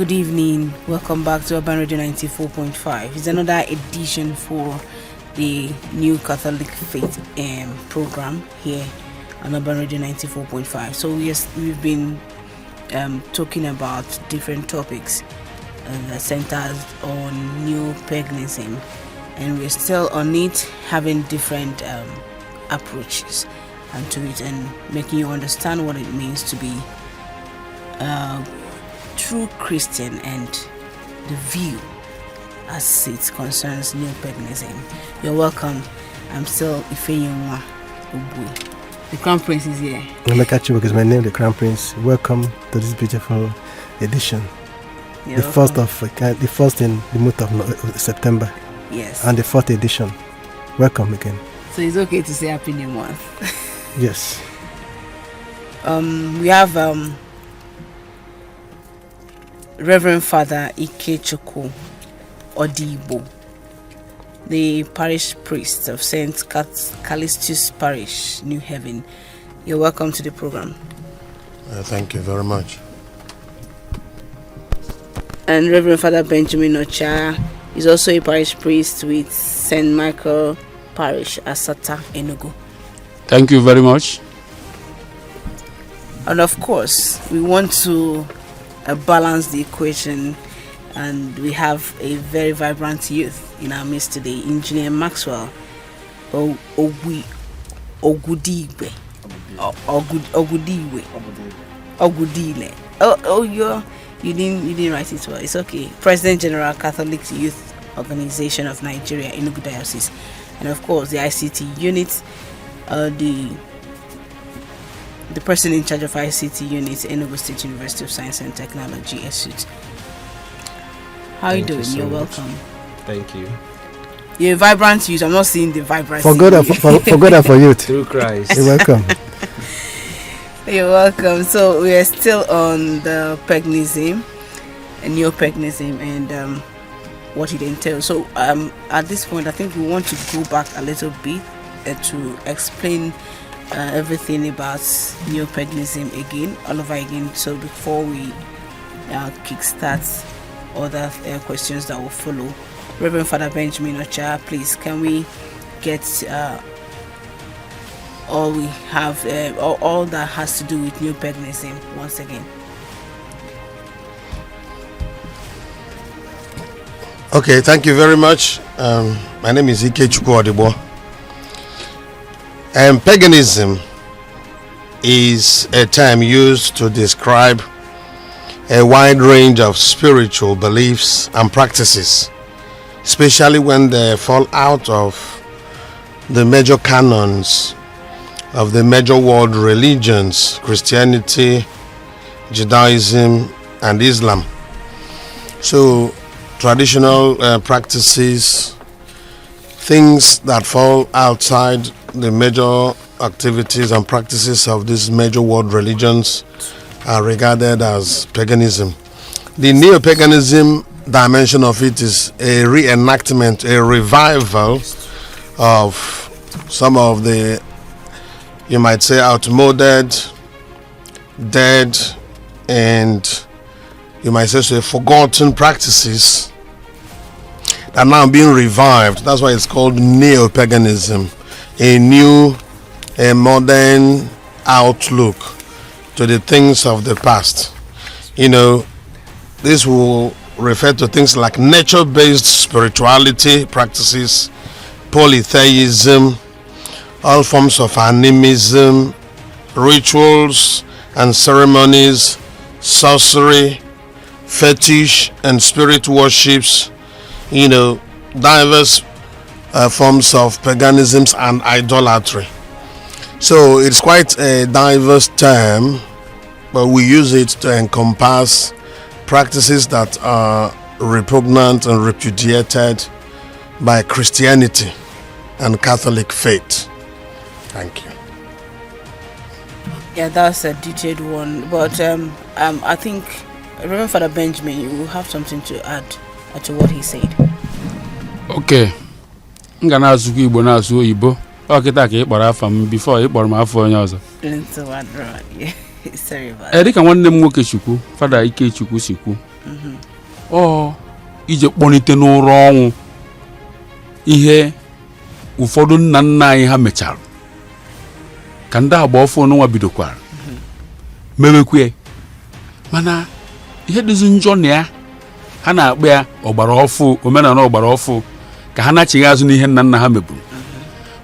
Good evening. Welcome back to Urban Radio 94.5. It's another edition for the New Catholic Faith program here on Urban Radio 94.5. So yes, we've been talking about different topics centered on neo-paganism, and we're still on it, having different approaches to it and making you understand what it means to be true Christian and the view as it concerns neo-paganism. You're welcome. I'm still Ifeyinwa Ubwe. The Crown Prince is here. Namekachi is my name, the Crown Prince. Welcome to this beautiful edition. The first in the month of September. Yes. And the fourth edition. Welcome again. So it's okay to say Happy New Month. Yes. We have Reverend Father Ikechukwu Odibo, the parish priest of St. Callistus Parish, New Haven. You're welcome to the program. Thank you very much. And Reverend Father Benjamin Ocha is also a parish priest with St. Michael Parish, Asata, Enugu. Thank you very much. And of course, we want to balance the equation, and we have a very vibrant youth in our midst today, Engineer Maxwell Ogudiwe. You didn't write it well. It's okay. President General Catholic Youth Organization of Nigeria, Enugu Diocese, and of course the ICT unit, the person in charge of ICT unit, Enugu State University of Science and Technology, ESUT. How are you doing? You're welcome. Thank you. You're a vibrant youth. I'm not seeing the vibrancy. For God and for youth. Through Christ. You're welcome. You're welcome. So we are still on the paganism and neo-paganism and what it entails. So at this point, I think we want to go back a little bit to explain everything about neo-paganism again, all over again. So before we kickstart other questions that will follow, Reverend Father Benjamin Ocha, please, can we get all we have, all that has to do with neo-paganism once again? Okay, thank you very much. My name is Ikechukwu Odibo. Paganism is a term used to describe a wide range of spiritual beliefs and practices, especially when they fall out of the major canons of the major world religions, Christianity, Judaism, and Islam. So, traditional practices, things that fall outside the major activities and practices of these major world religions are regarded as paganism. The neo-paganism dimension of it is a reenactment, a revival of some of the, you might say, outmoded, dead, and you might say forgotten practices that are now being revived. That's why it's called neo-paganism. A new, a modern outlook to the things of the past. You know, this will refer to things like nature-based spirituality practices, polytheism, all forms of animism, rituals and ceremonies, sorcery, fetish and spirit worships, you know, diverse forms of paganisms and idolatry. So it's quite a diverse term, but we use it to encompass practices that are repugnant and repudiated by Christianity and Catholic faith. Thank you. Yeah, that's a detailed one, but I think Reverend Father Benjamin, you will have something to add to what he said. Okay. I'm going to ask you Igbo. Okay, take it before you born my phone. Sorry about that. Eric and one name Chukwu, Father Ikechukwu Siku. ọ ije kpọnite n'ụra ọnwụ ihe ụfọdụ nna nna anyị ha mechara ka ndị agba ọfụ n'nwa bidokwara mewekwe mana ihe dịzi njọ na ya ha na-akpọ ya ọgbara ọfụ omenala ọgbara ọfụ ka ha na-achịghị azụ n'ihe nna nna ha meburu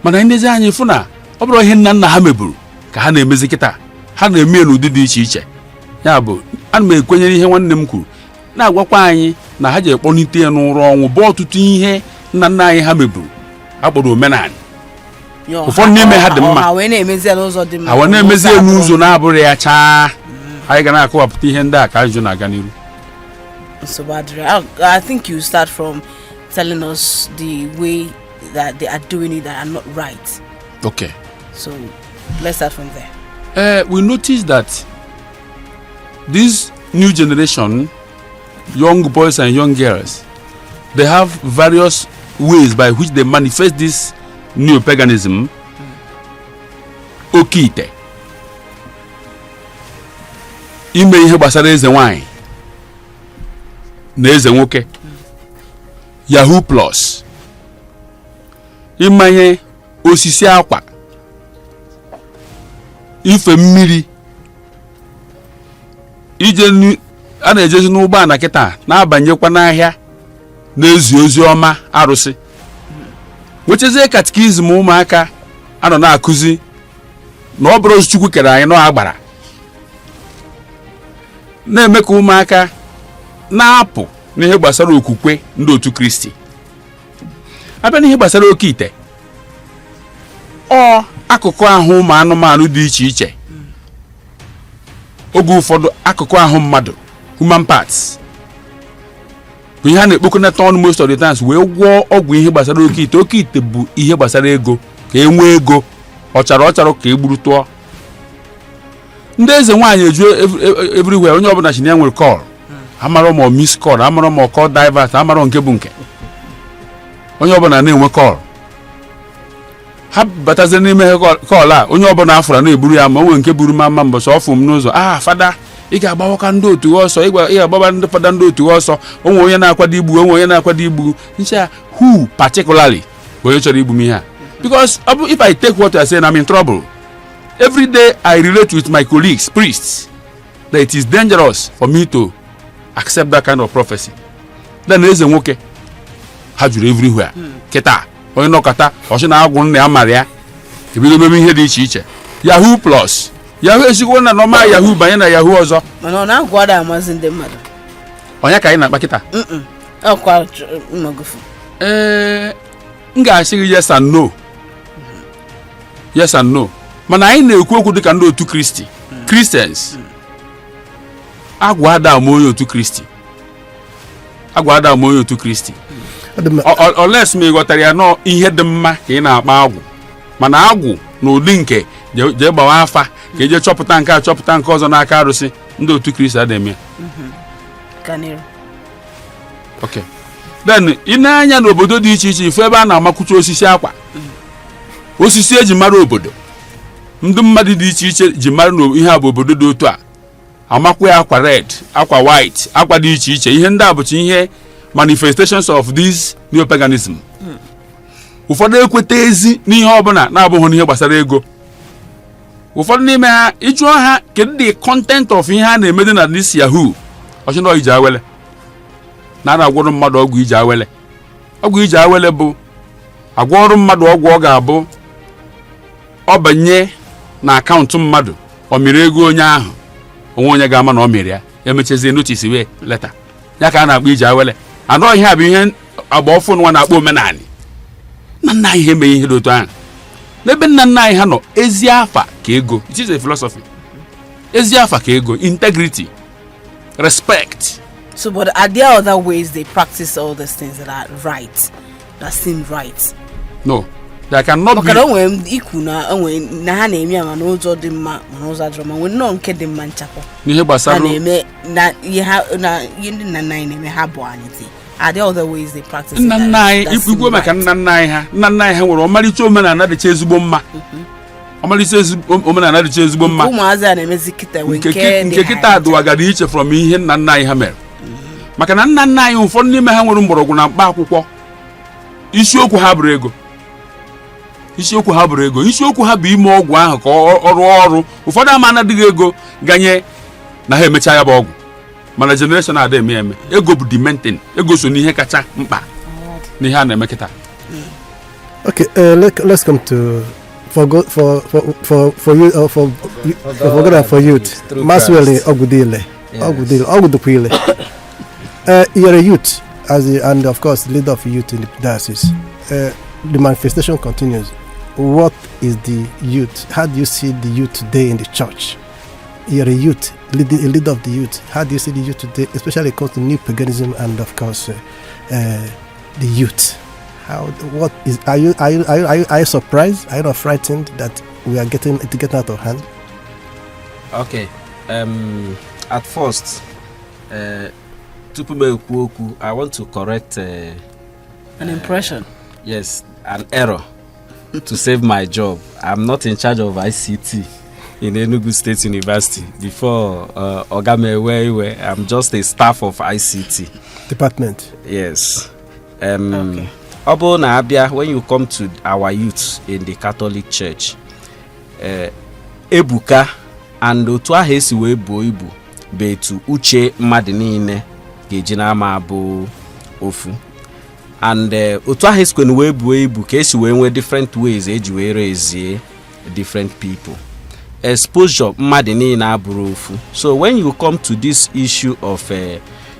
mana ndezi anyị fụ na ọ bụrụ ihe nna nna ha meburu ka ha na-emezi kịta ha na-eme n'ụdị dị iche iche ya bụ ana m ekwenyere ihe nwanne m kwuru na-agwakwa anyị na ha ji ekpọlite ya n'ụra ọnwụ bụ ọtụtụ ihe nna nna anyị ha meburu akpọrọ omenala ụfọdụ n'ime ha dị mma ha wee na-emezi ya n'ụzọ na-abụrụ ya chaa anyị ga na-akọwapụta ihe ndị a ka ajụjụ na-aga n'iru. So I think you start from telling us the way that they are doing it that are not right. Okay. So let's start from there. We notice that this new generation, young boys and young girls, they have various ways by which they manifest this neo-paganism. Okite. Ime ihe gbasara eze nwanyị na eze nwoke. Yahoo Plus. Imanye osisi akwa. Ife mmiri. Ije a na-ejezi n'ụgbọ ana kịta na-abanyekwa n'ahịa na-ezi ozi ọma arụsị. Wechezie katikizm ụmụaka anọ na-akụzi na ọ bụrụ Chukwu kere anyị nọ agbara. Na-eme ka ụmụaka na-apụ n'ihe gbasara okwukwe ndị otu Kristi. Abịa n'ihe gbasara oke ite. Ọ akụkụ ahụ ụmụ anụmanụ dị iche iche. Oge ụfọdụ akụkụ ahụ mmadụ, human parts. Bụ ihe a na-ekpokọnata ọnụ most of the times wee gwọọ ọgwụ ihe gbasara oke ite. Oke ite bụ ihe gbasara ego, ka e nwee ego, ọchara ka e gburu tụọ. Ndị eze nwaanyị eju everywhere, onye ọbụla chi ya nwere call. Amara ma miss call, amara ma call divert, amara nke bụ nke. Onye ọbụla na-enwe call. Ha batazie n'ime call a, onye ọbụla afụra na-eburu ya ma onwe nke buru mama mbọsọ ọfụ m n'ụzọ. Fada, ị ga-agbawaka ndị otu ọsọ, ị ga-agbaba ndị fada ndị otu ọsọ, onwe onye na-akwado igbu, onwe onye na-akwado igbu. Ncha, who particularly onye chọrọ igbu m ihe a? Because if I take what I say, I'm in trouble. Every day I relate with my colleagues, priests, that it is dangerous for me to accept that kind of prophecy. Then eze nwoke ha juru everywhere. Kịta onye nọkọta ọsị na-agwụ nna ya mara ya ebido meme ihe dị iche iche. Yahoo Plus. Yahoo esigwo na normal Yahoo banye na Yahoo ọzọ. Mana ọ na-agwa ada amazi ndị mmadụ. Onye ka anyị na-akpa kịta? Ọkwa mmagofu. M ga-asị gị yes and no. Yes and no. Mana anyị na-ekwu okwu dịka ndị otu Kristi. Christians. Agwa ada onye otu Kristi. Agwa ada onye otu Kristi. Unless me ghọtara ya nọ ihe dị mma ka ị na-akpa agwụ. Mana agwụ n'ụdị nke jee gbawa afa ka eje chọpụta nke a chọpụta nke ọzọ n'aka arụsị ndị otu Kristi adịghị ya. Okay. Then ị na-anya n'obodo dị iche iche ife ebe a na-amakwucha osisi akwa. Osisi eji mara obodo. Ndị mmadụ dị iche iche ji mara ihe a bụ obodo dị otu a. Amakwa akwa red, akwa white, akwa dị iche iche. Ihe ndị a bụcha ihe manifestations of this neo-paganism. Ụfọdụ ekweta ezi n'ihe ọbụla na-abụghị n'ihe gbasara ego. Ụfọdụ n'ime ha ịjụọ ha kedu the content of ihe a na-emede na this Yahoo. Ọchịnọ ije awele. Na-agwọrọ mmadụ ọgwụ ije awele. Ọgwụ ije awele bụ agwọrọ mmadụ ọgwụ ọ ga-abụ ọ banye na akaụntụ mmadụ ọ mịrị ego onye ahụ onwe onye ga-ama na ọ mịrị ya emechezie notice wee leta ya ka a na-akpọ ije awele. Anọ ihe a bụ ihe agba ọfụ nwa na-akpọ omenani. Nna nna anyị eme ihe dị otu ahụ. N'ebe nna nna anyị ha nọ ezi afa ka ego. It is a philosophy. Ezi afa ka ego, integrity, respect. So but are there other ways they practice all these things that are right, that seem right? No. There cannot be. Because when iku na ha na-eme ama n'ụzọ dị mma ma n'ụzọ adịrọ ma nwee nọ nke dị mma nchapụ. N'ihe gbasara na-eme na ihe ndị nna nna anyị na-eme ha bụ anyị. Are there other ways they practice? Nna nna anyị ikwu maka nna nna anyị ha nwere ọmalịcha omenala dịcha ezigbo mma. Ọmalịcha omenala dịcha ezigbo mma. Ụmụazị a na-emezi kịta nke kịta adụwagara iche from ihe nna nna anyị ha mere. maka na nna nna anyị ụfọdụ n'ime ha nwere mgbọrọgwụ na mkpa akwụkwọ. Isiokwu ha bụrụ ego. Isiokwu ha bụ ime ọgwụ ahụ ka ọ rụọ ọrụ. Ụfọdụ ama anadịghị ego ganye na ha emecha ya bụ ọgwụ. Mana generation ada eme ego bụ the main thing. Ego so n'ihe kacha mkpa n'ihe a na-eme kịta. Okay, let's come to for you for youth. Maswele Ogudile. You're a youth and of course leader of youth in the diocese. The manifestation continues. What is the youth? How do you see the youth today in the church? You're a youth, a leader of the youth. How do you see the youth today, especially when it comes to neo-paganism and of course the youth? Are you surprised? Are you not frightened that we are getting out of hand? Okay. At first, I want to correct an impression. Yes, an error to save my job. I'm not in charge of ICT in Enugu State University. Before Ogame, I'm just a staff of ICT department. Yes. Okay. When you come to our youth in the Catholic Church, Ebuka and otu ahụ esi wee buo ibu betu uche mmadụ niile ga-eji n'ama abụ ofu. And otu ahụ esi wee buo ibu ka esi wee nwee different ways eji wee raise different people. Exposure mmadụ niile abụrụ ofu. So when you come to this issue of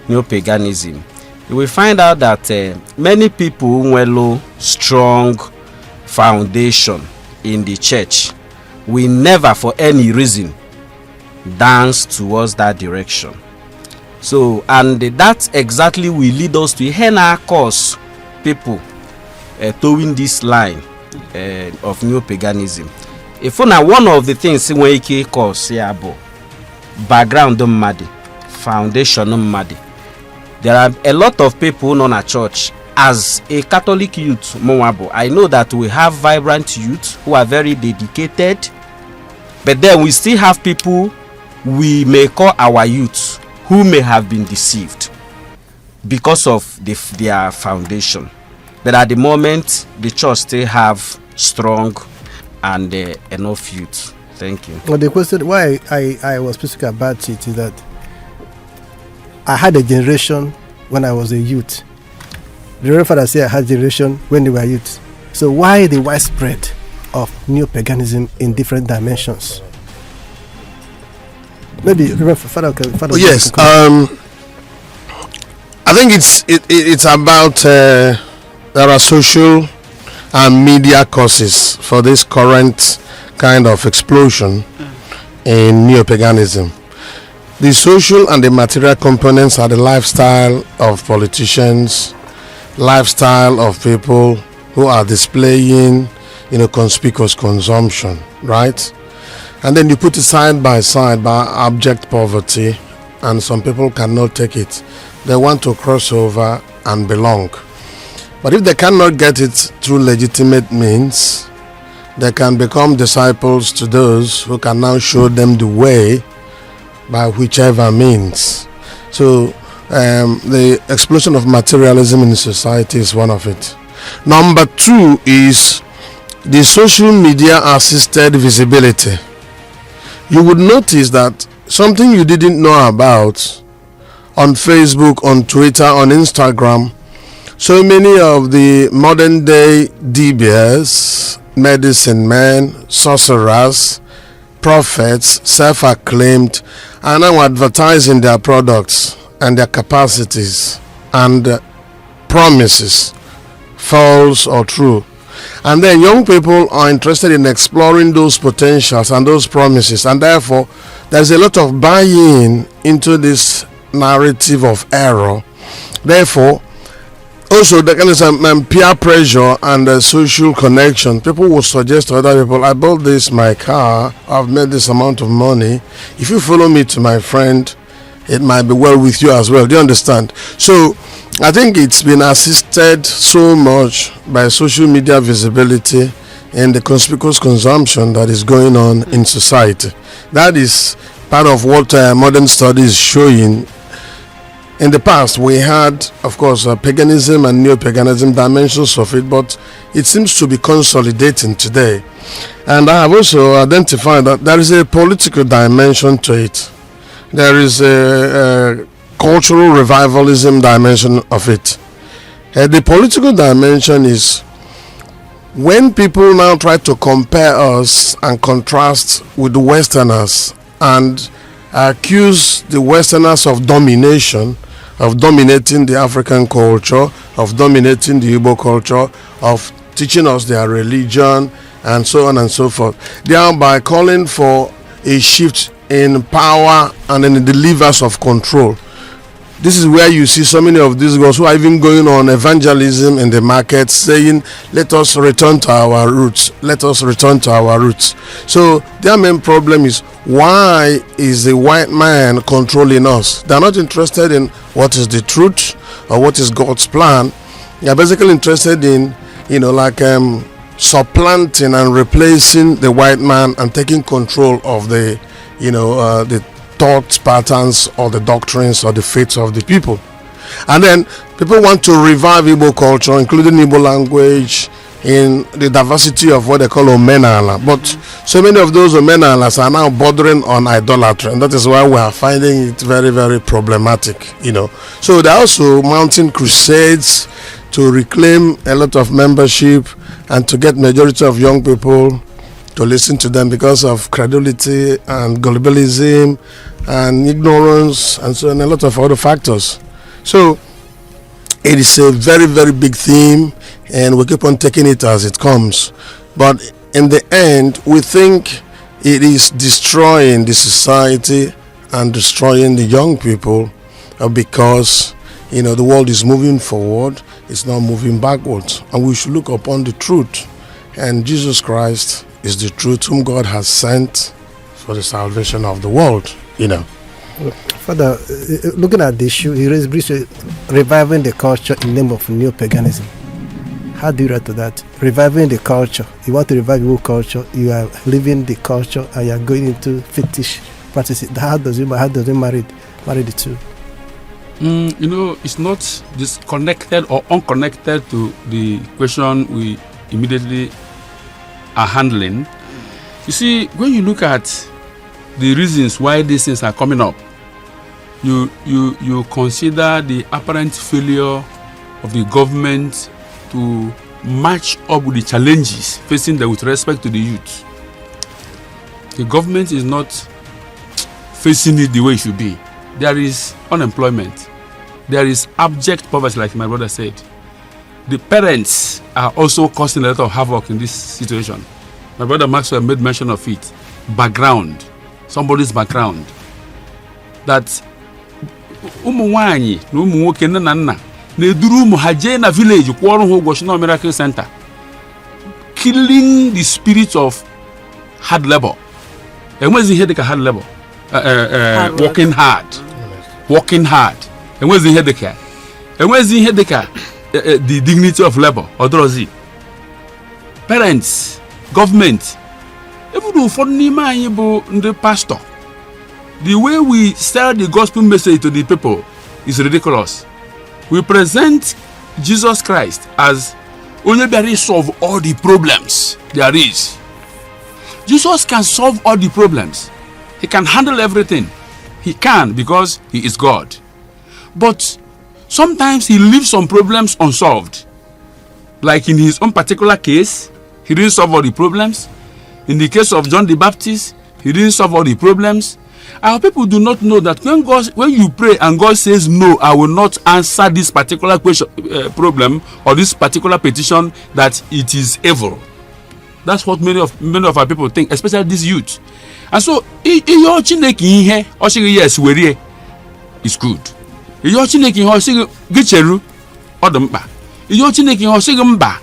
neo-paganism, you will find out that many people with strong foundation in the church will never for any reason dance towards that direction. So, and that exactly will lead us to henna cause people towing this line of neo-paganism. If one of the things we can cause background foundation. There are a lot of people in our church. As a Catholic youth, I know that we have vibrant youth who are very dedicated, but then we still have people we may call our youth who may have been deceived because of their foundation. But at the moment, the church still have strong and enough youth. Thank you. Well, the question why I was speaking about it is that I had a generation when I was a youth. The Reverend Father said I had a generation when they were youth. So why the widespread of neo-paganism in different dimensions? Maybe Reverend Father yes. I think it's about there are social and media causes for this current kind of explosion in neo-paganism. The social and the material components are the lifestyle of politicians, lifestyle of people who are displaying, conspicuous consumption, right? And then you put it side by side by abject poverty, and some people cannot take it. They want to cross over and belong. But if they cannot get it through legitimate means, they can become disciples to those who can now show them the way by whichever means. So the explosion of materialism in society is one of it. Number two is the social media assisted visibility. You would notice that something you didn't know about on Facebook, on Twitter, on Instagram, so many of the modern day DBS, medicine men, sorcerers, prophets, self-acclaimed, are now advertising their products and their capacities and promises, false or true. And then young people are interested in exploring those potentials and those promises, and therefore there's a lot of buy-in into this narrative of error. Therefore, also the kind of peer pressure and social connection. People will suggest to other people, I bought this my car, I've made this amount of money, if you follow me to my friend, it might be well with you as well. Do you understand? So I think it's been assisted so much by social media visibility and the conspicuous consumption that is going on in society. That is part of what modern studies is showing. in the past we had, of course, paganism and neo-paganism dimensions of it, but it seems to be consolidating today. And I have also identified that there is a political dimension to it. There is a cultural revivalism dimension of it. The political dimension is when people now try to compare us and contrast with the Westerners and accuse the Westerners of domination, of dominating the African culture, of dominating the Igbo culture, of teaching us their religion, and so on and so forth, thereby calling for a shift in power and in the levers of control. This is where you see so many of these girls who are even going on evangelism in the market saying, let us return to our roots, let us return to our roots. So their main problem is, why is the white man controlling us? They're not interested in what is the truth or what is God's plan. They're basically interested in, supplanting and replacing the white man and taking control of the thought patterns or the doctrines or the faiths of the people. And then people want to revive Igbo culture, including Igbo language, in the diversity of what they call omenala. But so many of those omenalas are now bordering on idolatry, and that is why we are finding it very, very problematic. So they're also mounting crusades to reclaim a lot of membership and to get majority of young people to listen to them because of credulity and gullibilism and ignorance and so on, a lot of other factors. So it is a very, very big theme, and we keep on taking it as it comes. But in the end, we think it is destroying the society and destroying the young people because the world is moving forward, it's not moving backwards, and we should look upon the truth. And Jesus Christ is the truth whom God has sent for the salvation of the world. Father, looking at the issue, he raised reviving the culture in the name of neo-paganism. How do you react to that? Reviving the culture. You want to revive your culture, you are living the culture, and you are going into fetish practices. How does he marry the two? It's not disconnected or unconnected to the question we immediately are handling. You see, when you look at the reasons why these things are coming up, you consider the apparent failure of the government to match up with the challenges facing them with respect to the youth. The government is not facing it the way it should be. There is unemployment. There is abject poverty, like my brother said. The parents are also causing a lot of havoc in this situation. My brother Maxwell made mention of it. Background. Somebody's background. That ụmụnwaanyị na ụmụ nwoke nne na nna na-eduru ụmụ ha jee na village kwụọrọ ha ụgwọ na miracle center, killing the spirit of hard labor. Enwezi ihe dịka hard labor. Working hard. Enwezi ihe dịka the dignity of labor. Odorozi. Parents, government, even ụfọdụ n'ime anyị bụ ndị pastor. The way we sell the gospel message to the people is ridiculous. We present Jesus Christ as only bịara solve all the problems there is. Jesus can solve all the problems. He can handle everything. He can, because he is God. But sometimes he leaves some problems unsolved. Like in his own particular case, he didn't solve all the problems. In the case of John the Baptist, he didn't solve all the problems. Our people do not know that when you pray and God says, no, I will not answer this particular problem or this particular petition, that it is evil. That's what many of our people think, especially this youth. And so, your Chineke ihe o sigi yes were is good. Your Chineke ihe o sigi gicheru odumpa. Your Chineke ihe o sigi mba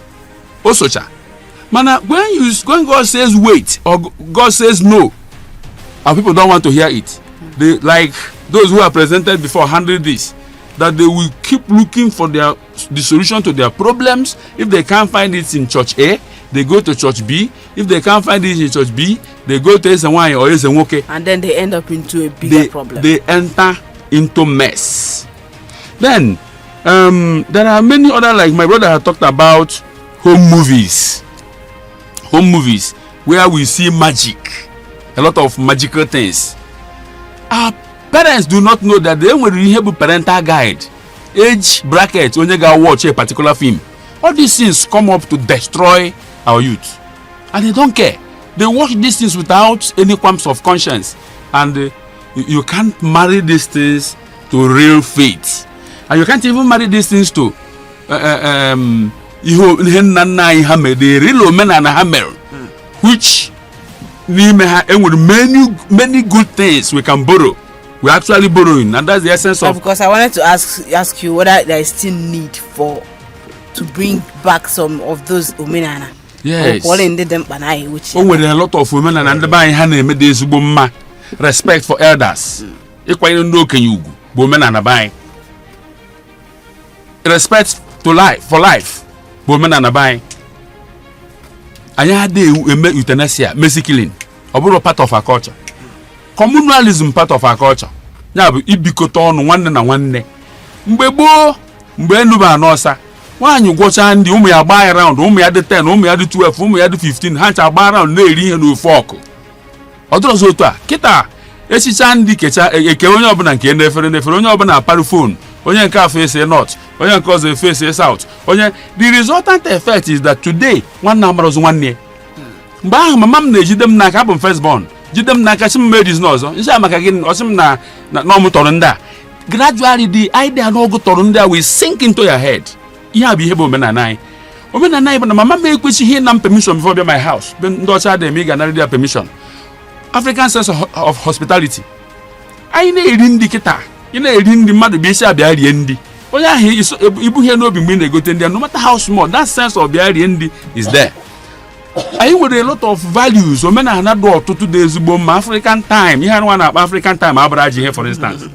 osocha. Mana when God says wait or God says no, our people don't want to hear it. They, like those who are presented before, handle this, that they will keep looking for the solution to their problems. If they can't find it in church A, they go to church B. If they can't find it in church B, they go to S1 or S1. And then they end up into a bigger problem. They enter into mess. Then there are many other, like my brother had talked about, home movies where we see magic, a lot of magical things. Our parents do not know that they will have a parental guide, age bracket when you go watch a particular film. All these things come up to destroy our youth, and they don't care. They watch these things without any qualms of conscience, and you can't marry these things to real faith, and you can't even marry these things to the real men and hammer, which with many good things we can borrow. We're actually borrowing, and that's the essence of. Because I wanted to ask you whether there is still need to bring back some of those umenana. Yes. Which with a lot of women and the buying hand made this woman respect for elders. Equally no can you women and a buy. Respect to life for life. Women and a buy. I had euthanasia, mercy killing. A part of our culture. Communalism part of our culture. Now ibikoton one and one day. Mbebo Mbenuba nosa. When you go and you may buy around, whom you had the 10, whom you had the 12, whom you had the 15, hands are buy around lady and no fork. Other Zota, Kita, Esichan Dickecha, a Keronoban and Kendefer, and a paraphone, when your car face a not, when your cause a face is out. The resultant effect is that today, one number is 1 year. Bah, my mum, they did them like up on firstborn. Did them like some made nose, is a again or some not normal torunda. Gradually, the idea no go torunda will sink into your head. Yeah, behave women and I. Women and I, but my mama make which he nam permission before my house. Then daughter they make another permission. African sense of hospitality. I need indicator. You know, in the mother be shy behind the end. Oh yeah, he is ibu here no be mean they go to there. No matter how small, that sense of behind the end is there. I with a lot of values. Women are not do 2 days bomb African time. You have one African time average here, for instance.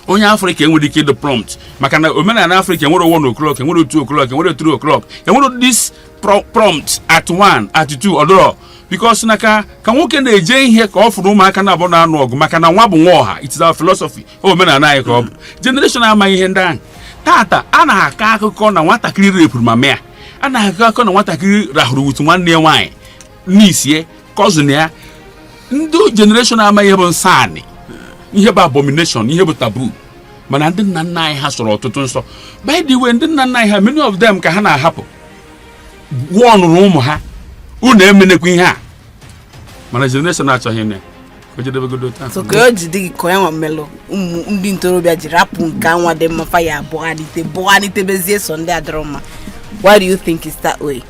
Only African would the prompt. Makana women and African would 1 o'clock and would 2 o'clock and would 3 o'clock. And would this prompt at 1, at 2, or because Naka can walk in the Jane here off room Makana Bona Nog, Makana Wabu. It's our philosophy. Oh, men and I come. Generation are my hand. Tata, Anna Kako corner, what a clear rape my mare. Anna Kako, what a clear Rahu with 1 near wine. Niece, ye, cousin, ya. Do generation are my even sani. You have abomination, you have taboo. But I didn't know has or to so. By the way, didn't know many of them can happen. 1 room ha. Who name in the queen ha? My generation after him. So good the Koyama Mellow, Dintoro Rapun, Kawa de Mafaya, Boani Tebezies on their drama. Why do you think it's that way?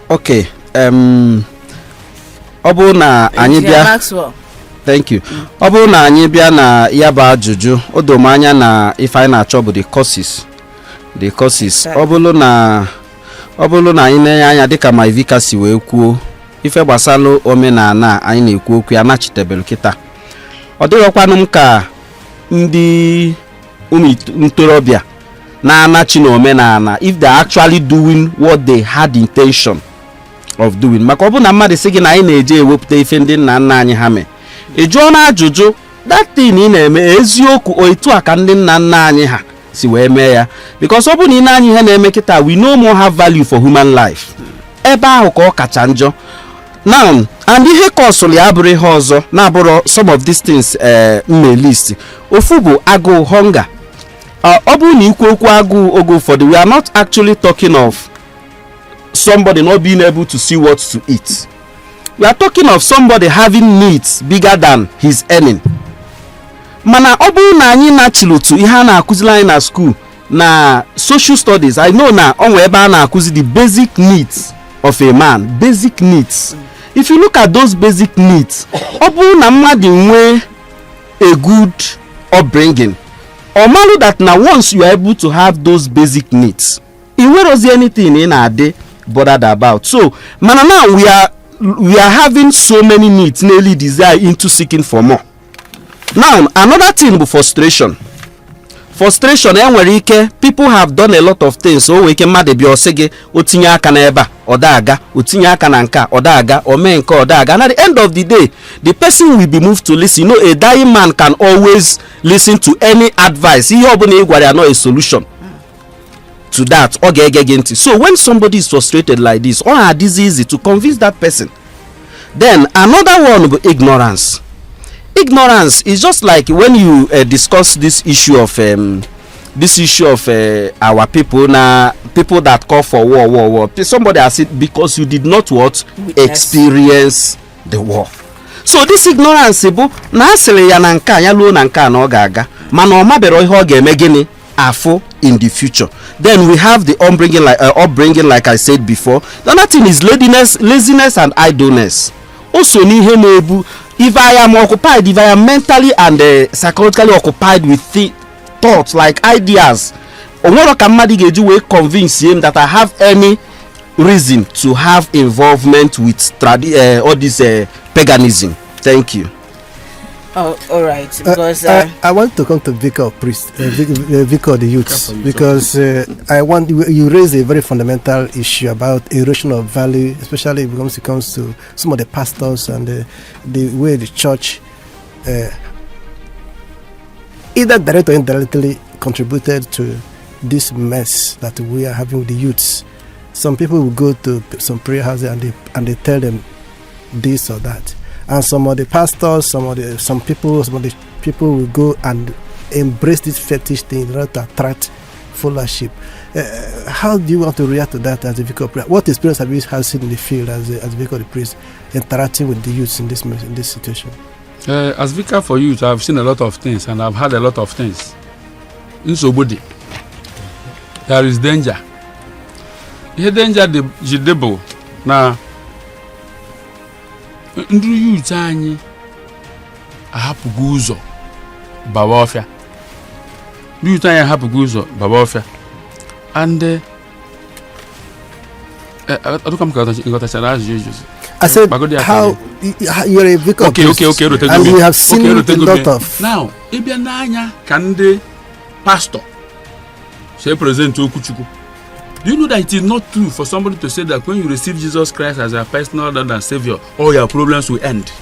Okay, Obuna Anibia Maxwell. Thank you. Ọ bụrụ na anyị bịa na ya bụ ajụjụ o doo m anya na ife anyị na-achọ bụ the causes. Ọ bụrụ na anyị na-enye anya dịka ma Ivika si wee kwuo ife gbasara omenala anyị na-ekwu okwu ya nachitebelu kịta. Ọ dịghịkwanụ m ka ndị ntorobịa na-anachi na omenala if they are actually doing what they had intention of doing. Maka ọ bụ na mmadụ sị gị na anyị na-eje ewepụta ife ndị nna nna anyị ha mee. Ị jụọ na ajụjụ that thing ị na-eme eziokwu o etu aka ndị nna nna anyị ha si wee mee ya because ọ bụ na ị na-anya ihe na-eme kịta we no more have value for human life. Ebe ahụ ka ọ kacha njọ now and ihe kọsụlụ ya abụrụ ihe ọzọ na-abụrụ some of these things mme list ofu bụ agụụ hunger. Ọ bụrụ na ikwu okwu agụụ oge ụfọdụ we are not actually talking of somebody not being able to see what to eat. We are talking of somebody having needs bigger than his earning. Mana ọ bụrụ na anyị na-achịlụ otu ihe a na-akụzili anyị na school na social studies I know na ọ nwere ebe a na-akụzi the basic needs of a man, basic needs. If you look at those basic needs, ọ bụrụ na mmadụ nwee a good upbringing or malu that na once you are able to have those basic needs ị nwerozi anything ị na-adị bothered about. So mana now we are having so many needs nearly desire into seeking for more. Now another thing be frustration frustration enwere ike people have done a lot of things o nwere ike mmadụ bịa ọsị gị o tinye aka n'ebe a ọ daga o tinye aka na nke a ọ daga o mee nke ọ daga and at the end of the day the person will be moved to listen. You know, a dying man can always listen to any advice. Ihe ọbụla ị gwara ya no a solution to that ọ ga-ege gị ntị. So when somebody is frustrated like this, ọ is easy to convince that person. Then another one be ignorance. Ignorance is just like when you discuss this issue of our people now, people that call for war. Somebody has said because you did not experience the war. So this ignorance na asịrị ya na nka ya luo na nka na ọ ga-aga mana ọ mabere ihe ọ ga-eme gịnị afọ in the future. Then we have the upbringing like I said before. The other thing is laziness and idleness. Also n'ihe na-ebu if I am occupied, if I am mentally and psychologically occupied with thoughts like ideas, onwero ka mmadụ ga-eji wee convince him that I have any reason to have involvement with all this paganism. Thank you. Oh, all right. Because I want to come to Vicar of Priest, Vicar of the Youth, because I want you raise a very fundamental issue about erosion of value, especially when it comes to some of the pastors and the way the church, either directly or indirectly, contributed to this mess that we are having with the youths. Some people will go to some prayer houses and they tell them this or that. And some of the pastors, some of the people will go and embrace this fetish thing in order to attract followership. How do you want to react to that as a vicar of priest? What experience have you had seen in the field as a vicar of priest interacting with the youths in this situation? As vicar for youth, I've seen a lot of things and I've heard a lot of things. In Sobodi, there is danger. The danger the jidebo na. Ndị youth anyị ahapụgo ụzọ baba ọfịa. Ndị youth anyị ahapụgo ụzọ baba ọfịa. And I said how you're a vicar of priest and you have seen a lot of. Now, ịbịa n'anya ka ndị pastor say present Okwuchukwu. Do you know that it is not true for somebody to say that when you receive Jesus Christ as your personal Lord and Savior, all your problems will end?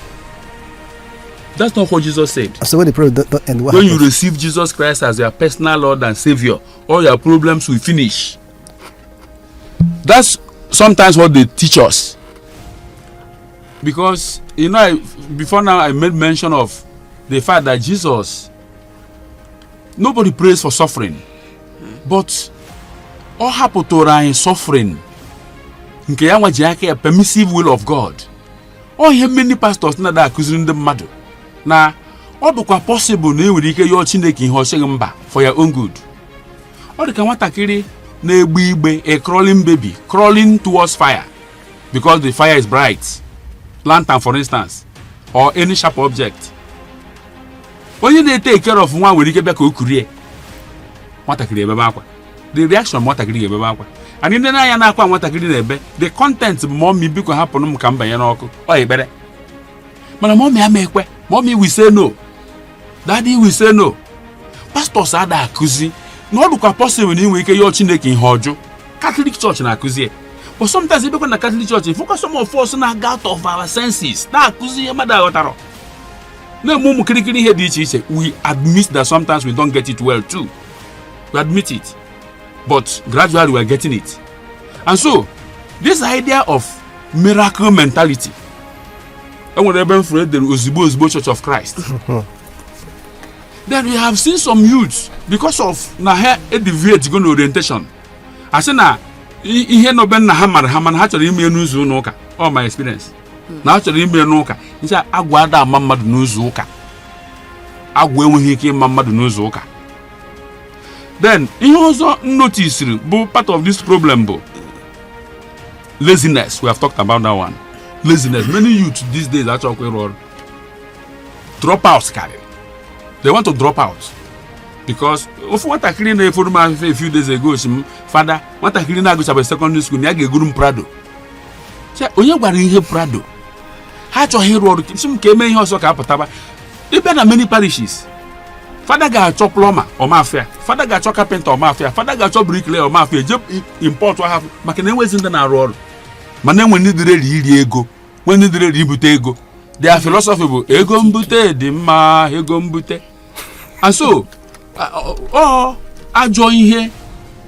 That's not what Jesus said. So when the problem don't end, what when happens? you receive Jesus Christ as your personal Lord and Savior, all your problems will finish. That's sometimes what they teach us. Because, you know, before now I made mention of the fact that Jesus, nobody prays for suffering. But all happen to anyị suffering nke ya nwa ji aka ya permissive will of God. All ihe many pastors na da akụziri ndị mmadụ na ọ dịkwa possible na enwere ike yọọ Chineke ihe ọchịghị mba for your own good. Ọ dịka nwatakịrị na-egbe igbe a crawling baby crawling towards fire because the fire is bright, lantern for instance, or any sharp object. Onye na-take care of nwa nwere ike bịa ka o kurie nwatakịrị ebebe akwa. The reaction nwatakịrị ga-ebebe akwa. And ndị na-anya na-akwa nwatakịrị na-ebe, the content bụ mommy biko hapụrụ m ka m banye n'ọkụ ọ ekpere. Mana mommy ama ekwe. Mommy will say no. Daddy will say no. Pastors ada akụzi na ọ dịkwa possible na inwe ike yọọ Chineke ihe ọjụ. Catholic Church na-akụzi. But sometimes ebekwa na Catholic Church focus some of us na out of our senses. Na-akụzi ihe mmadụ aghọtara. Na-eme ụmụ kirikiri ihe dị iche iche. We admit that sometimes we don't get it well too. We admit it. But gradually we are getting it. And so, this idea of miracle mentality, and when Eben Fred the Ozigbo Church of Christ, then we have seen some youths because of na deviate going orientation. I say na ihe no ben na hammer ha chọrọ ime n'ụzọ n'ụka. All my experience. Na chọrọ ime n'ụka. Nche agwa ada ama mmadụ n'ụzọ ụka. Agwa enweghị ike ịma mmadụ n'ụzọ ụka. Then, ihe ọzọ notice bụ part of this problem bụ laziness. We have talked about that one. Laziness. Many youth these days actually drop out. They want to drop out because of what I cleaned a few days ago. Father, what I cleaned a secondary school, I get good Prado. Onye gwara ihe Prado. Ha chọrọ hero some came in also kapataba. There are many parishes. Father ga-achọ plumber ọ mafia, father ga-achọ carpenter ọ mafia, father ga-achọ bricklayer ọ mafia, je import wa have maka na enwezi ndị na-arụ ọrụ. Mana enwe ndị dịrị iri ego, nwe ndị dịrị ibute ego. Their philosophy bụ ego mbute dị mma, ego mbute. And so ajọ ihe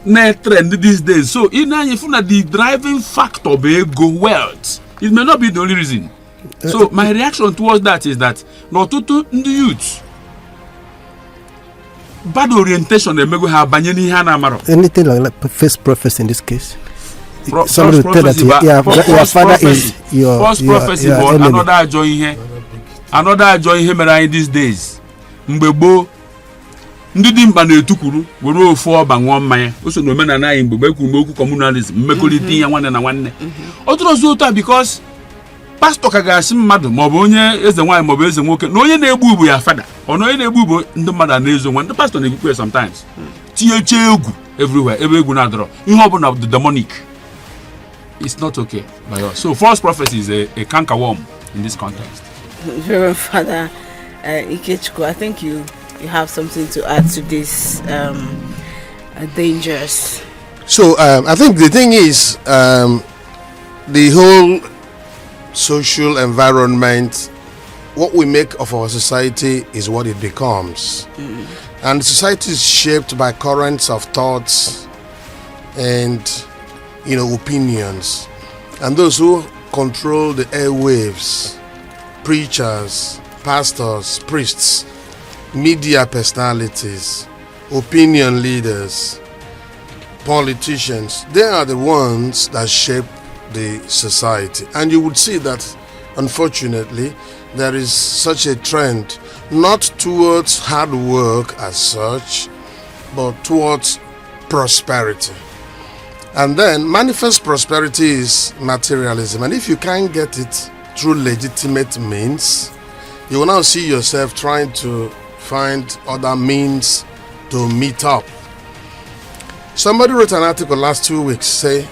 na trend these days. So in any funa the driving factor be ego wealth. It may not be the only reason. So my reaction towards that is that n'ọtụtụ ndị youth bad orientation emego ha banye n'ihe a na-amaro. Anything like false prophecy in this case? Somebody will tell that your father is your false prophecy but another joy ihe mere anyị these days. Mgbe gboo ndị dị mkpa na-etukwuru were ofu ọba ṅụọ mmanya. O so na omenala anyị mgbe ekwuru okwu communalism mmekọrịta ihe nwanne na nwanne. Otu ọzọ otu a because pastor ka ga-asị mmadụ maọbụ onye eze nwaanyị maọbụ eze nwoke na onye na-egbu ugbo ya fada ọ na onye na-egbu ugbo ndị mmadụ na-ezo nwa ndị pastor na-egbukwe sometimes tinyeche egwu everywhere ebe egwu na-adọrọ ihe ọ bụla the demonic. It's not okay by us. So false prophecy is a cankerworm in this context. Reverend Father Ikechukwu, I think you have something to add to this dangers. So I think the thing is the whole social environment, what we make of our society is what it becomes. And society is shaped by currents of thoughts and opinions. And those who control the airwaves, preachers, pastors, priests, media personalities, opinion leaders, politicians, they are the ones that shape the society. And you would see that unfortunately there is such a trend, not towards hard work as such, but towards prosperity. And then manifest prosperity is materialism, and if you can't get it through legitimate means, you will now see yourself trying to find other means to meet up. Somebody wrote an article last 2 weeks say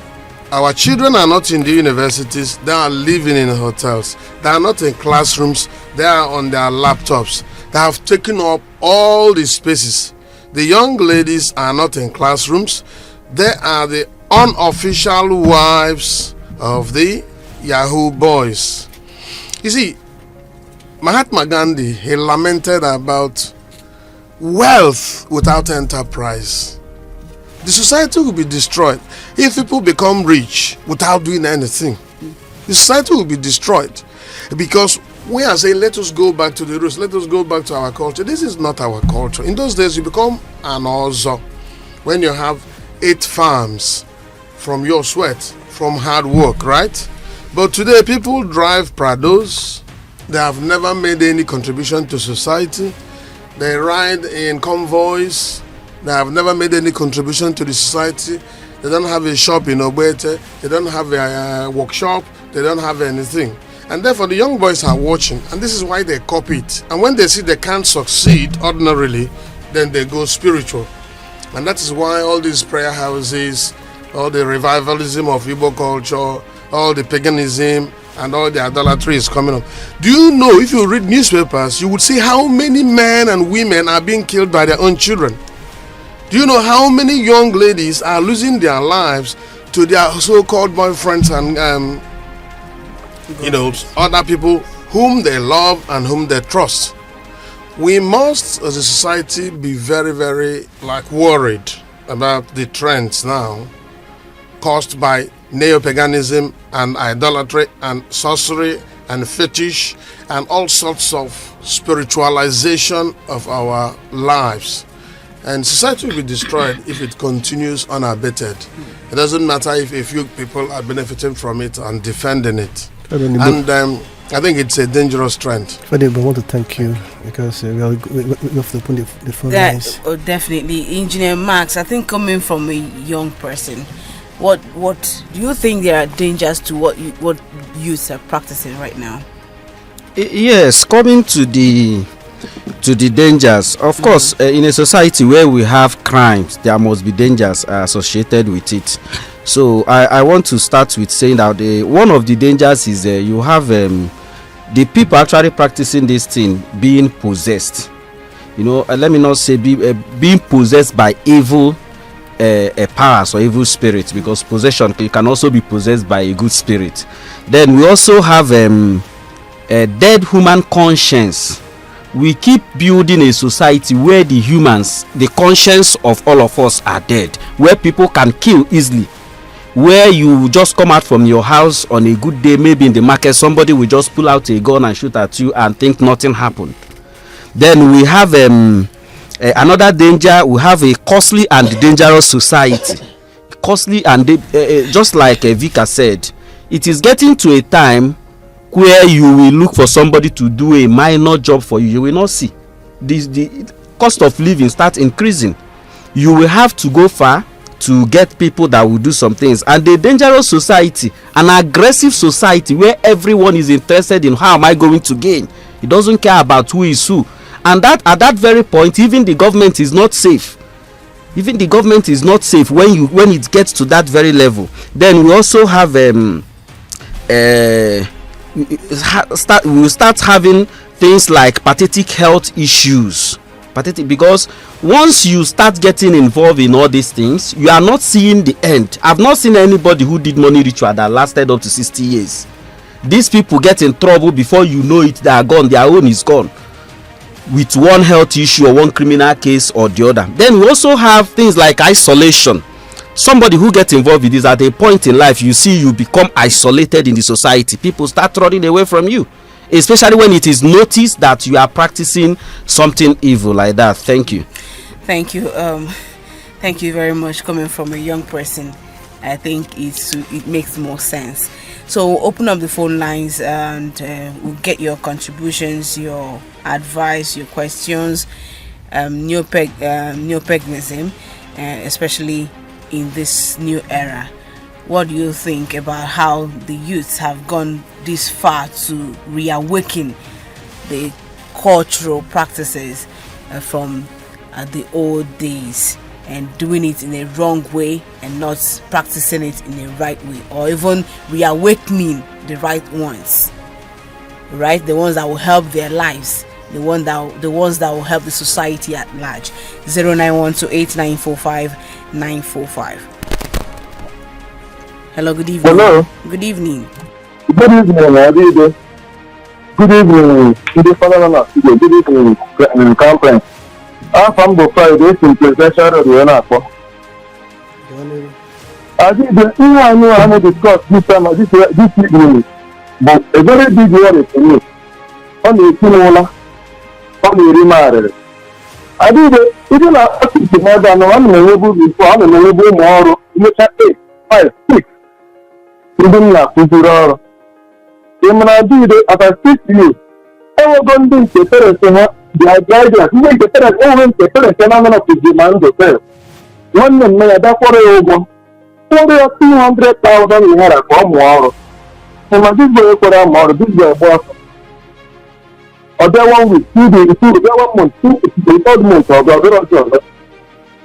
our children are not in the universities, they are living in hotels, they are not in classrooms, they are on their laptops, they have taken up all the spaces. The young ladies are not in classrooms, they are the unofficial wives of the Yahoo boys. You see, Mahatma Gandhi, he lamented about wealth without enterprise. The society will be destroyed if people become rich without doing anything. The society will be destroyed because we are saying, let us go back to the roots, let us go back to our culture. This is not our culture. In those days, you become an ozo when you have 8 farms from your sweat, from hard work, right? But today, people drive Prados. They have never made any contribution to society. They ride in convoys. They have never made any contribution to the society. They don't have a shop in Obete. They don't have a workshop. They don't have anything. And therefore, the young boys are watching. And this is why they copy it. And when they see they can't succeed ordinarily, then they go spiritual. And that is why all these prayer houses, all the revivalism of Igbo culture, all the paganism, and all the idolatry is coming up. Do you know, if you read newspapers, you would see how many men and women are being killed by their own children? Do you know how many young ladies are losing their lives to their so-called boyfriends and other people whom they love and whom they trust? We must, as a society, be very, very worried about the trends now caused by neo-paganism and idolatry and sorcery and fetish and all sorts of spiritualization of our lives. And society will be destroyed if it continues unabated. It doesn't matter if a few people are benefiting from it and defending it. And I think it's a dangerous trend. Father, I want to thank you because we have to open the phone lines. Oh, definitely. Engineer Max, I think coming from a young person, what do you think there are dangers to what youths are practicing right now? Yes, coming to the dangers, of course, in a society where we have crimes, there must be dangers associated with it. So I want to start with saying that one of the dangers is you have the people actually practicing this thing being possessed. let me not say being possessed by evil powers or evil spirits, because possession, you can also be possessed by a good spirit. Then we also have a dead human conscience. We keep building a society where the conscience of all of us are dead, where people can kill easily, where you just come out from your house on a good day, maybe in the market, somebody will just pull out a gun and shoot at you and think nothing happened. Then we have another danger. We have a costly and dangerous society. Costly and just like Vika said, it is getting to a time where you will look for somebody to do a minor job for you. You will not see the cost of living start increasing. You will have to go far to get people that will do some things. And the dangerous society, an aggressive society where everyone is interested in how am I going to gain. It doesn't care about who is who. And that at that very point, even the government is not safe. Even the government is not safe when it gets to that very level. Then we also have we'll start having things like pathetic health issues. Pathetic, because once you start getting involved in all these things, you are not seeing the end. I've not seen anybody who did money ritual that lasted up to 60 years. These people get in trouble before you know it, they are gone, their own is gone, with one health issue or one criminal case or the other. Then we also have things like isolation. Somebody who gets involved with this at a point in life, you see you become isolated in the society. People start running away from you, especially when it is noticed that you are practicing something evil like that. Thank you. Thank you. Thank you very much. Coming from a young person, I think it makes more sense. So open up the phone lines and we'll get your contributions, your advice, your questions. Neo-paganism, especially in this new era. What do you think about how the youths have gone this far to reawaken the cultural practices from the old days, and doing it in a wrong way and not practicing it in a right way, or even reawakening the right ones, right? The ones that will help their lives, the ones that will help the society at large. 09128945 Hello, good evening. Hello. Good evening. Good evening, Adide. Good evening, Good evening, conference. I'm from the Friday to presidential radio. Adide, I know discuss this time this evening, but a very big worry for me. On the Tinola, on the remarriage. Adide, even after the mother, no one may able before, I'm able more, you can take 5, 6. Even now, Kuzura. When I do it, as I speak to you, I will go and do the parents, they are guidance. Even the parents, even the parents, phenomenon of the demand of them. One man, that's what I go. 200,000 in here for more. And my big boy for more, big boy boss. Or that one with 2 days, that 1 month, 2 months, or the other.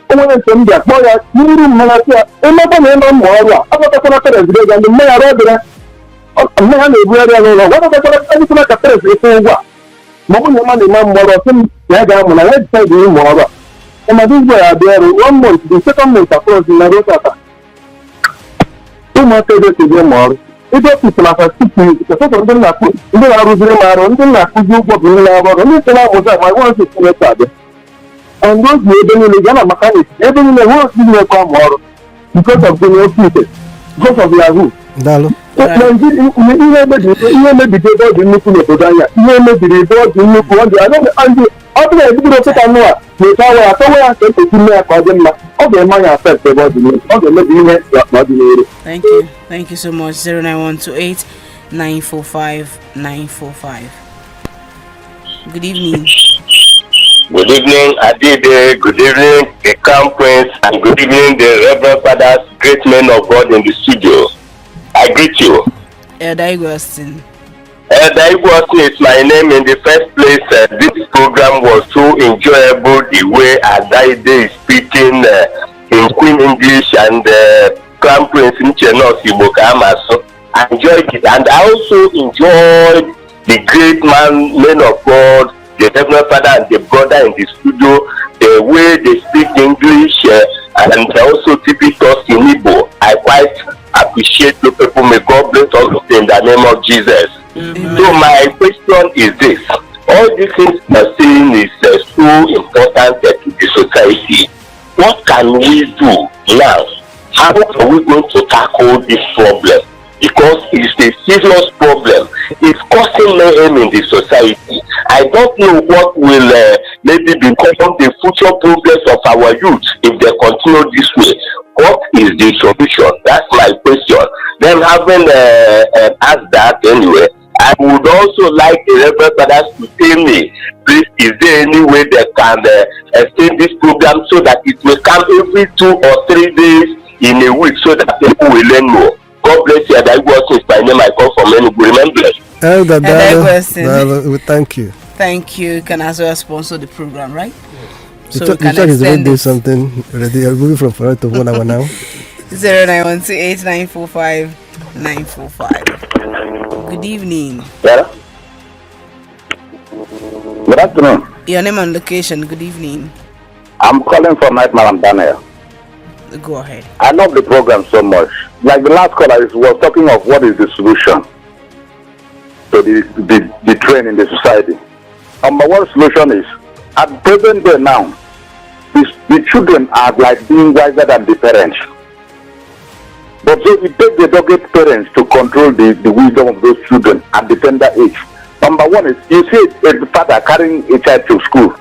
When I send that boy, you didn't know that. I'm not going to know more. I'm not going to tell you that the mayor of the I'm not going to what are the anything like a person? Mobile money, more of him, yeah, I'm on a head side more. And my big boy are there 1 month, the second month across in the Rosata. 2 months ago to do more. It was people after 6 years, because I don't know, I was in my own, I could do what we have, and this I was at my one to see. And those Ghana mechanics, even in the world, you come more because of the new people, because of Yahoo. Dalo. Thank you so much. 09128 945 945. Good evening. Good evening, Adide. Good evening, the conference, and good evening, the Reverend Fathers, great men of God in the studio. I greet you. Elder Igwastin. Elder Igwastin is my name. In the first place, this program was so enjoyable. The way Adide is speaking in Queen English and Crown Prince in Chenos Ibokama. So I enjoyed it, and I also enjoyed the great men of God the Reverend Father and the brother in the studio, the way they speak English and they also teach us in Igbo. I quite appreciate the people. May God bless us in the name of Jesus. So my question is this: all these things we're saying is so important to the society. What can we do now? How are we going to tackle this problem? Because it's a serious problem. It's causing mayhem in the society. I don't know what will maybe become the future progress of our youth if they continue this way. What is the solution? That's my question. Then having asked that anyway, I would also like the Reverend Fathers to tell me, please, is there any way they can extend this program so that it will come every 2 or 3 days in a week so that people will learn more? God bless you. And I was by name. I come from Enugu. Remember. We thank you. Thank you. You can as well sponsor the program, right? So you can extend do something already. You're moving from 4 to 1 hour now. 09128945 Good evening. Yeah. Good afternoon. Your name and location. Good evening. I'm calling from Night Madam Daniel. Go ahead. I love the program so much. Like the last caller was talking of what is the solution to the trend in the society. Number one solution is, at present day now, the children are like being wiser than the parents. But so it takes the dogged parents to control the wisdom of those children at the tender age. Number one is, you see a father carrying a child to school,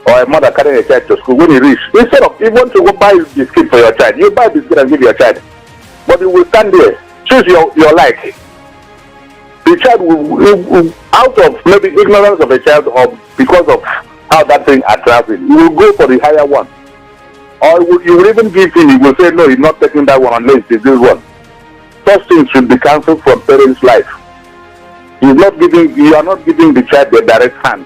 or a mother carrying a child to school. When he reaches, instead of even to go buy biscuit for your child, you buy biscuit and give your child. But you will stand there, choose your like. The child will, out of maybe ignorance of a child or because of how that thing are traveling, you will go for the higher one. Or you will even give him, he will say, no, he's not taking that one unless it's this one. Such things should be cancelled from parents' life. You are not giving the child the direct hand.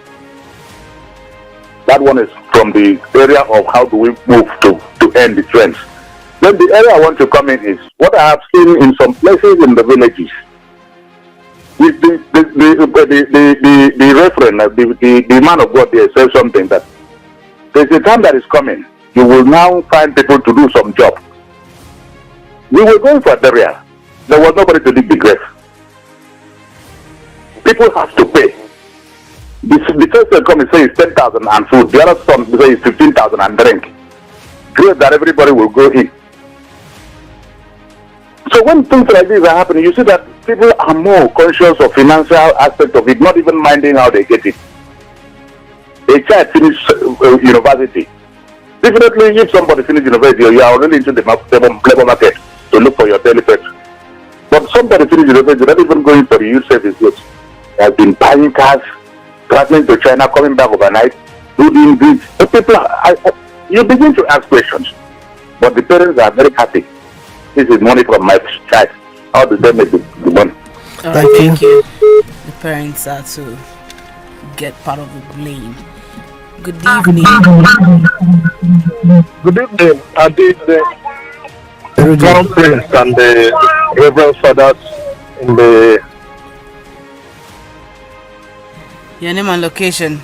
That one is from the area of how do we move to end the trends. Then the area I want to come in is what I have seen in some places in the villages. With the referent, the man of God there says something that there's a time that is coming. You will now find people to do some job. We were going for a burial. There was nobody to dig the grave. People have to pay. The first one come and say it's 10,000 and food. The other one say it's 15,000 and drink. Grave that everybody will go in. So when things like this are happening, you see that people are more conscious of financial aspect of it, not even minding how they get it. A child finished university. Definitely, if somebody finishes university, you are already into the labor market to look for your daily pay. But somebody finishes university, not even going for the youth service goods. They have been buying cars, traveling to China, coming back overnight, doing this. So people, you begin to ask questions. But the parents are very happy. This is money from my child. How do they make the money? Thank you. The parents are to get part of the blame. Good evening. Good evening. I did the Crown Prince and the Reverend Fathers in the... Your name and location.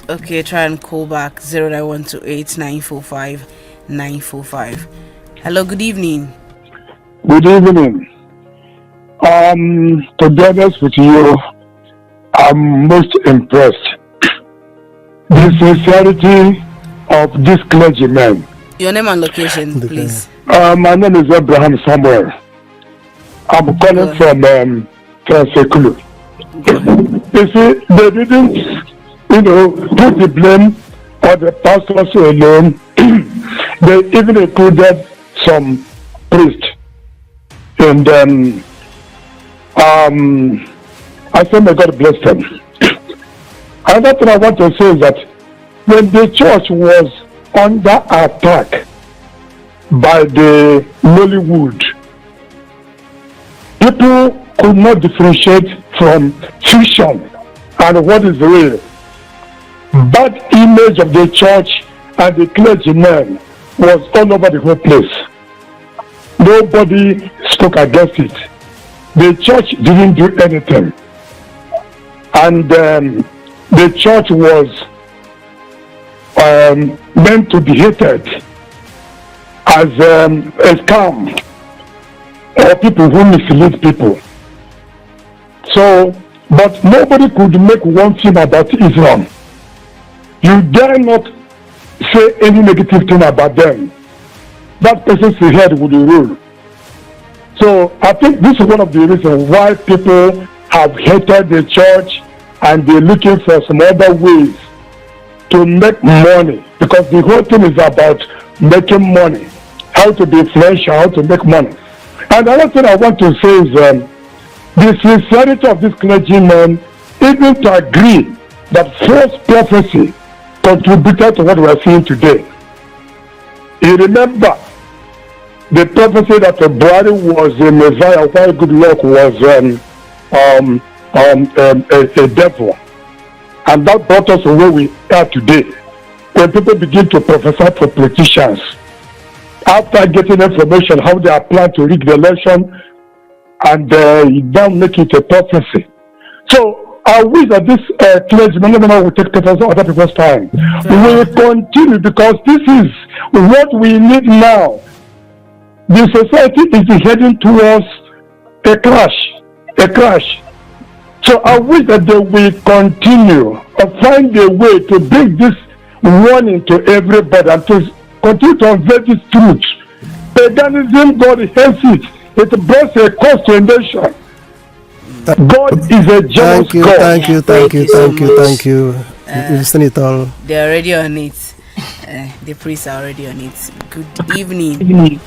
Okay, try and call back 09128945 Hello, good evening. Good evening. To be honest with you, I'm most impressed. The sincerity of this clergyman. Your name and location, please. My name is Abraham Samuel. I'm calling from Transekulu. You see, they didn't, put the blame on the pastors alone. They even included some priests. And I say may God bless them. Another thing I want to say is that when the church was under attack by the Nollywood, people could not differentiate from fiction and what is real. Bad image of the church and the clergymen was all over the whole place. Nobody spoke against it. the church didn't do anything. And the church was meant to be hated as a scam or people who mislead people. So, but nobody could make one thing about Islam. You dare not say any negative thing about them. That person's head would rule. So I think this is one of the reasons why people have hated the church and they're looking for some other ways to make money, because the whole thing is about making money, how to be influential, how to make money. And another thing I want to say is the sincerity of this clergyman, even to agree that false prophecy contributed to what we are seeing today. You remember the prophecy that Buhari was a Messiah, while good luck was a devil. And that brought us to where we are today. When people begin to prophesy for politicians, after getting information how they are planning to rig the election, and now make it a prophecy. So I wish that this clergyman will take other people's time. We will continue, because this is what we need now. The society is heading towards a crash. So I wish that they will continue and find a way to bring this warning to everybody and to continue to unveil this truth. Paganism, God hates it. It brings a cost to a nation. God is a jealous God. Thank you. You've seen it all. They're already on it. The priests are already on it. Good evening.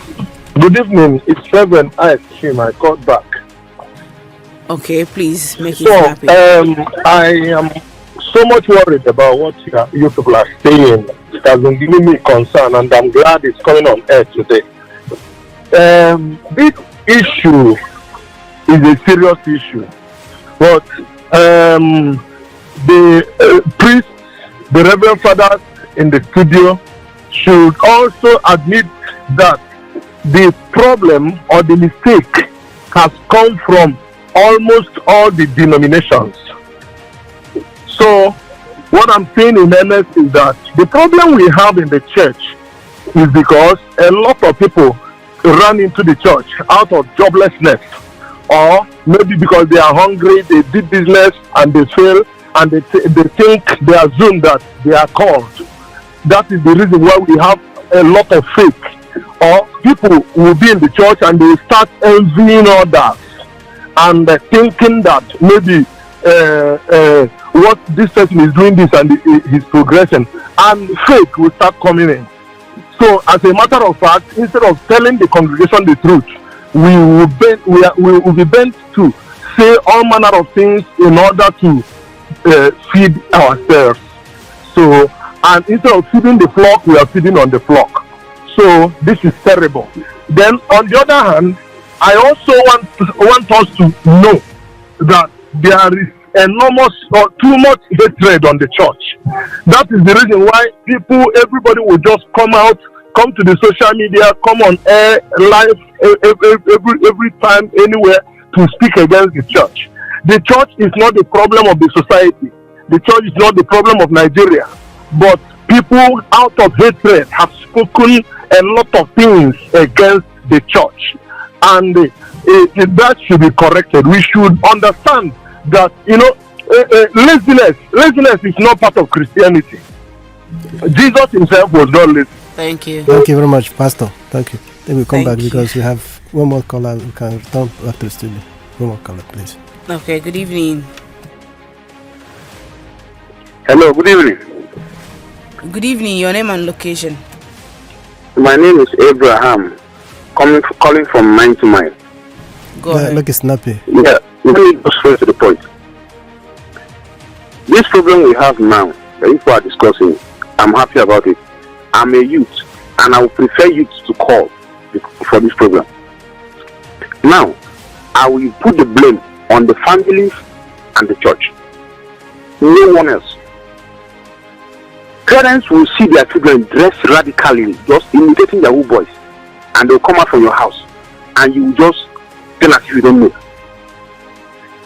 Good evening. It's Reverend Kim. I called back. Okay, please make it So, happy. I am so much worried about what you people are saying. It has been giving me concern, and I'm glad it's coming on air today. This issue is a serious issue, but the priests, the Reverend Fathers in the studio should also admit that the problem or the mistake has come from almost all the denominations. So what I'm saying in earnest is that the problem we have in the church is because a lot of people run into the church out of joblessness, or maybe because they are hungry, they did business and they fail, and they think, they assume that they are called. That is the reason why we have a lot of fake, or people will be in the church and they will start envying others and thinking that maybe what this person is doing this and his progression, and fake will start coming in. So as a matter of fact, instead of telling the congregation the truth, we will be bent to say all manner of things in order to feed ourselves. So, and instead of feeding the flock, we are feeding on the flock. So this is terrible. Then on the other hand, I also want us to know that there is enormous or too much hatred on the church. That is the reason why everybody will just come to the social media, come on air, live, every time, anywhere, to speak against the church. The church is not the problem of the society. The church is not the problem of Nigeria. But people out of hatred have spoken a lot of things against the church. And that should be corrected. We should understand that, laziness is not part of Christianity. Jesus himself was not lazy. Thank you. Thank you very much, Pastor. Thank you. Then we'll come Thank back you. because we have one more caller. We can return back to the studio. One more caller, please. Okay, good evening. Hello, good evening. Good evening, your name and location. My name is Abraham, calling from Mine to Mine. Go ahead. Look, it's snappy. Yeah, let me go straight to the point. This problem we have now, that people are discussing, I'm happy about it. I'm a youth, and I would prefer youth to call for this program. Now, I will put the blame on the families and the church. No one else. Parents will see their children dressed radically, just imitating Yahoo boys, and they'll come out from your house, and you will just tell as if you don't know.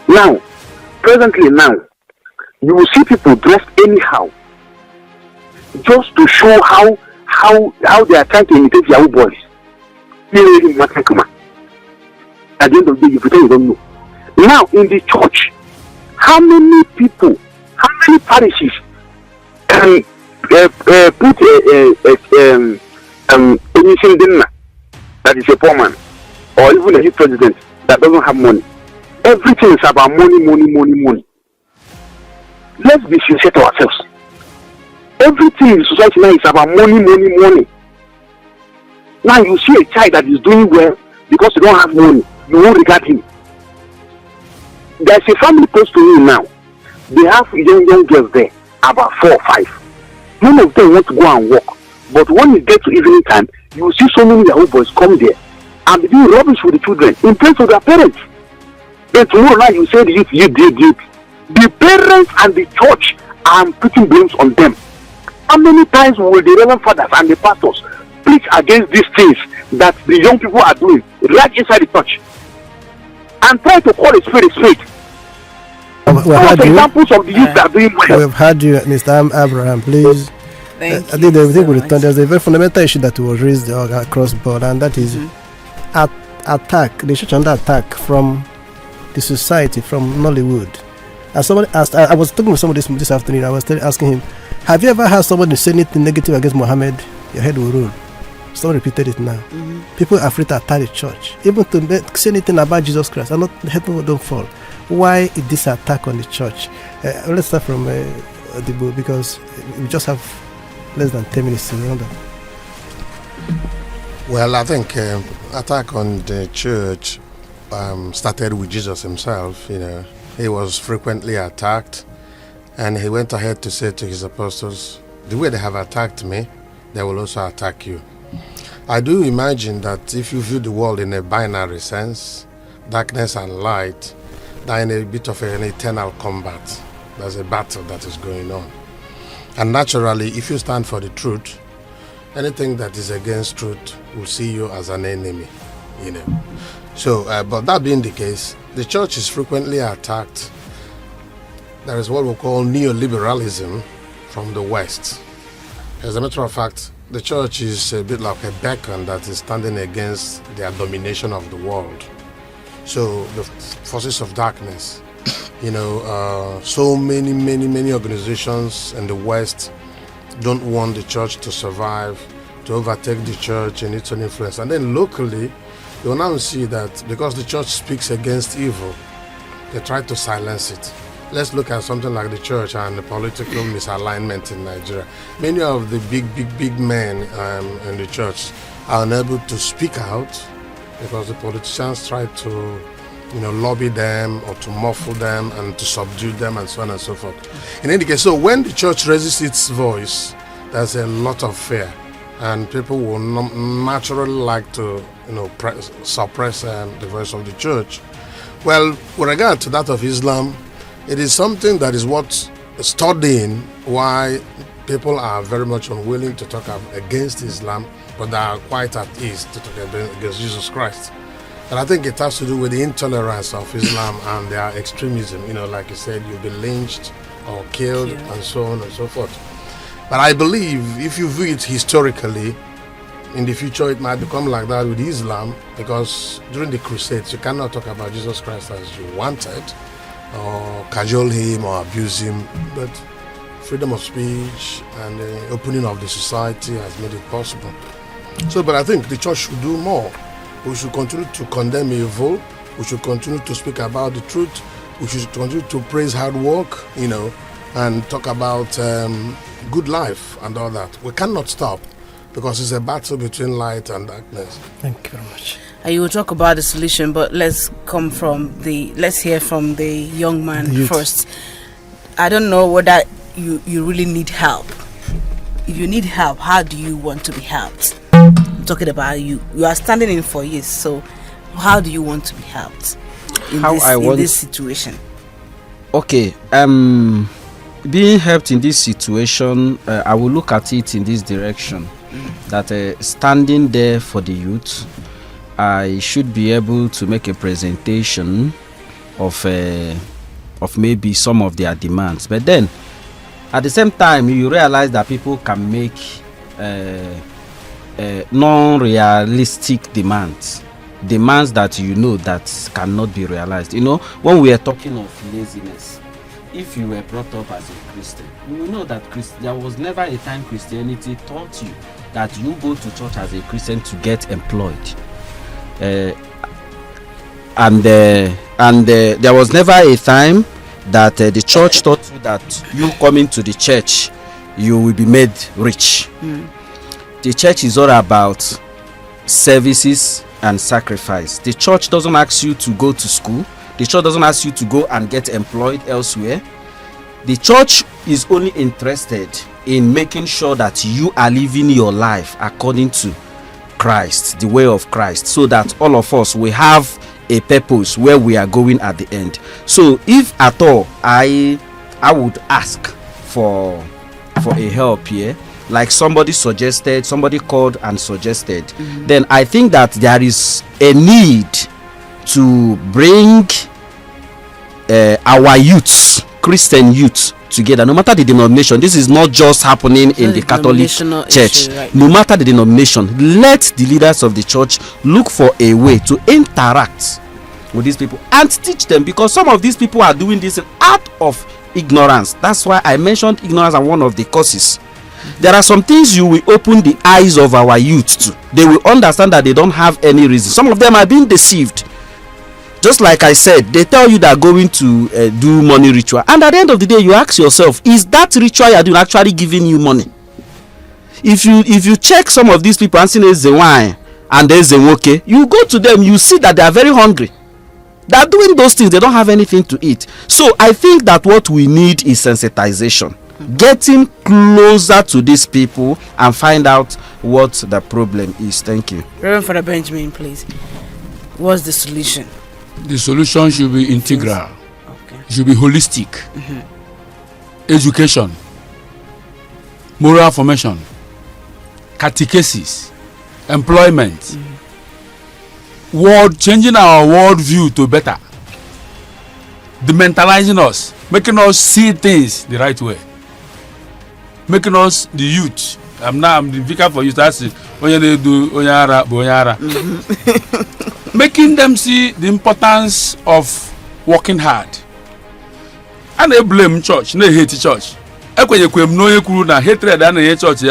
Now, presently now, you will see people dressed anyhow, just to show how they are trying to imitate Yahoo boys. At the end of the day, you pretend you don't know. Now, in the church, how many people, how many parishes can put anything that is a poor man, or even a president that doesn't have money? Everything is about money. Let's be sincere to ourselves. Everything in society now is about money. Now you see a child that is doing well because you don't have money, you won't regard him. There's a family close to me now. They have young girls there, about 4 or 5. None of them want to go and work. But when it gets to evening time, you will see so many Yahoo boys come there and be doing rubbish with the children in place of their parents. Then tomorrow night you say the youth. The parents and the church are putting blames on them. How many times will the reverend fathers and the pastors preach against these things that the young people are doing right inside the church? And try to call a spade a spade. Examples of the youth that are doing well. We have had you, Mr. Abraham, please. I think we will return. There's a very fundamental issue that was raised across board, and that is attack, the church under attack from the society, from Nollywood. As somebody asked, I was talking with somebody this afternoon. I was asking him, have you ever heard somebody say anything negative against Muhammad? Your head will roll. Someone repeated it now. People are afraid to attack the church, even to say anything about Jesus Christ, and not head don't fall. Why is this attack on the church? Let's start from the book, because we just have less than 10 minutes to run that. Well, I think attack on the church started with Jesus himself. He was frequently attacked, and he went ahead to say to his apostles, the way they have attacked me, they will also attack you. I do imagine that if you view the world in a binary sense, darkness and light, they're in a bit of an eternal combat. There's a battle that is going on. And naturally, if you stand for the truth, anything that is against truth will see you as an enemy, So, but that being the case, the church is frequently attacked. There is what we call neoliberalism from the West. As a matter of fact, the church is a bit like a beacon that is standing against their domination of the world. So the forces of darkness, so many organizations in the West don't want the church to survive, to overtake the church and its own influence. And then locally, you'll now see that because the church speaks against evil, they try to silence it. Let's look at something like the church and the political misalignment in Nigeria. Many of the big men in the church are unable to speak out because the politicians try to, lobby them or to muffle them and to subdue them and so on and so forth. In any case, so when the church raises its voice, there's a lot of fear, and people will naturally like to, suppress the voice of the church. Well, with regard to that of Islam, it is something that is what's studying why people are very much unwilling to talk against Islam, but they are quite at ease to talk against Jesus Christ. And I think it has to do with the intolerance of Islam and their extremism. Like you said, you'll be lynched or killed and so on and so forth. But I believe if you view it historically, in the future it might become like that with Islam, because during the Crusades, you cannot talk about Jesus Christ as you wanted, or cajole him or abuse him, but freedom of speech and the opening of the society has made it possible. So, but I think the church should do more. We should continue to condemn evil. We should continue to speak about the truth. We should continue to praise hard work, and talk about good life and all that. We cannot stop, because it's a battle between light and darkness. Thank you very much. You will talk about the solution, but let's hear from the young man first. I don't know whether you really need help. If you need help, how do you want to be helped? I'm talking about you are standing in for years, so how do you want to be helped in this situation? Okay, being helped in this situation, I will look at it in this direction, that standing there for the youth, I should be able to make a presentation of maybe some of their demands. But then at the same time, you realize that people can make non-realistic demands that that cannot be realized. When we are talking of laziness, if you were brought up as a Christian, you know that there was never a time Christianity taught you that you go to church as a Christian to get employed. And there was never a time that the church taught you that you coming to the church, you will be made rich. The church is all about services and sacrifice. The church doesn't ask you to go to school. The church doesn't ask you to go and get employed elsewhere. The church is only interested in making sure that you are living your life according to Christ, the way of Christ, so that all of us will have a purpose where we are going at the end. So if at all I would ask for a help here, like somebody called and suggested, then I think that there is a need to bring our youths, Christian youth, together, no matter the denomination. This is not just happening in the Catholic Church. Right? No matter the denomination, let the leaders of the church look for a way to interact with these people and teach them, because some of these people are doing this out of ignorance. That's why I mentioned ignorance as one of the causes. There are some things you will open the eyes of our youth to. They will understand that they don't have any reason. Some of them are being deceived. Just like I said, they tell you that going to do money ritual, and at the end of the day you ask yourself, is that ritual you're doing actually giving you money? If you check some of these people and see there's a wine and there's a woke, you go to them, you see that they are very hungry. They are doing those things, they don't have anything to eat. So I think that what we need is sensitization, getting closer to these people and find out what the problem is. Thank you. Reverend Father Benjamin, please. What's the solution? The solution should be integral. Okay. It should be holistic. Education, moral formation, catechesis, employment, changing our world view to better, dementalizing us, making us see things the right way, making us the youth. I'm the vicar for youth. That's it. Making them see the importance of working hard. And they blame church, they hate church. Hatred and hate church.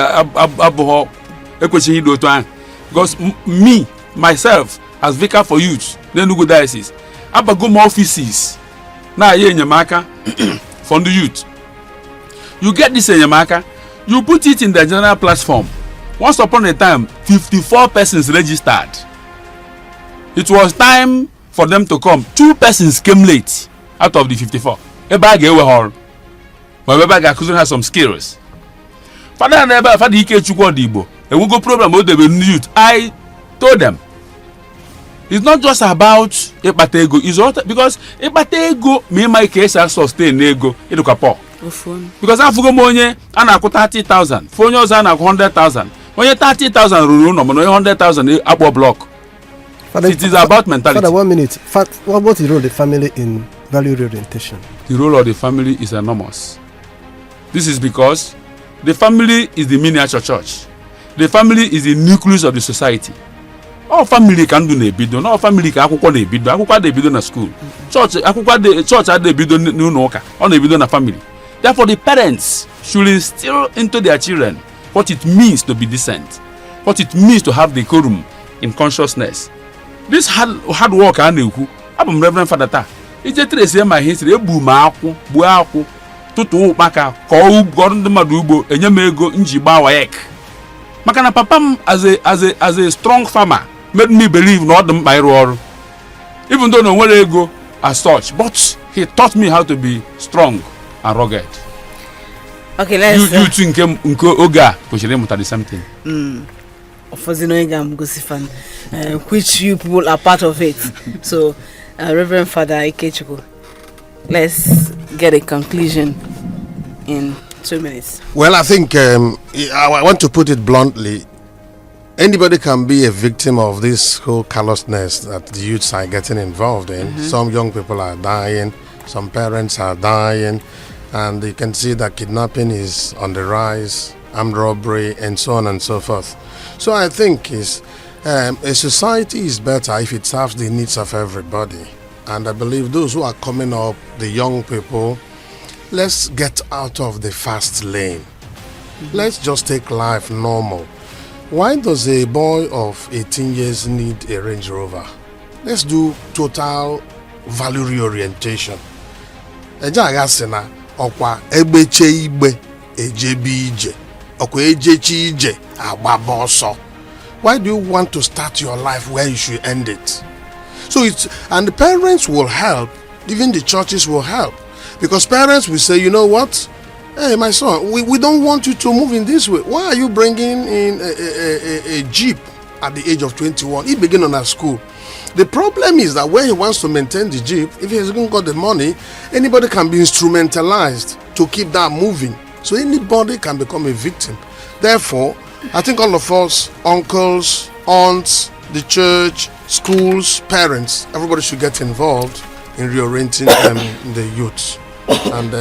Because me, myself, as vicar for youth, then go diocese, I go more offices. Now here in Yamaka for the youth. You get this in Yamaka, you put it in the general platform. Once upon a time, 54 persons registered. It was time for them to come. 2 persons came late out of the 54. Everybody gave a hall. But everybody couldn't have some skills. Father and Father Ike Chukwodibo, and we go problem with the youth. I told them, it's not just about Epatego. It's also because Epatego, me my case has sustained ego. It look up. Because I forgot money, and I got 30,000. For yours, and I got 100,000. When you 30,000, no, 100,000 up block. Father, it is about mentality. Father, 1 minute. What is the role of the family in value orientation? The role of the family is enormous. This is because the family is the miniature church. The family is the nucleus of the society. All family can do a bid. All family can do a bid. Akuka de bid in a school. Church had the bid on a bid on a family. Therefore, the parents should instill into their children what it means to be decent, what it means to have decorum in consciousness. This hard work I'm Reverend Father Ta. It's just to say my history. Buaku, tutu maka ko gorndo madubo enyemego njiba waek. Makana papa as a strong farmer made me believe not the my role. Even though no one ego as such, but he taught me how to be strong and rugged. Okay, let's you think oga kushire muta the same thing. Which you people are part of it. So, Reverend Father Ikechukwu, let's get a conclusion in 2 minutes. Well, I think I want to put it bluntly. anybody can be a victim of this whole callousness that the youths are getting involved in. Some young people are dying, some parents are dying, and you can see that kidnapping is on the rise, armed robbery, and so on and so forth. So I think a society is better if it serves the needs of everybody. And I believe those who are coming up, the young people, let's get out of the fast lane. Let's just take life normal. Why does a boy of 18 years need a Range Rover? Let's do total value reorientation. Ejagasina okwa egbeche igbe ejebe ije. Okwa ejechi ije agbaba ọsọ. Why do you want to start your life where you should end it? So and the parents will help, even the churches will help. Because parents will say, you know what? Hey, my son, we don't want you to move in this way. Why are you bringing in a Jeep at the age of 21? He began on a school. The problem is that when he wants to maintain the Jeep, if he hasn't got the money, anybody can be instrumentalized to keep that moving. So anybody can become a victim. Therefore, I think all of us, uncles, aunts, the church, schools, parents, everybody should get involved in reorienting the youth. And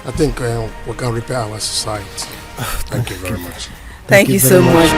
I think we can repair our society. Thank you very much. Thank you so much.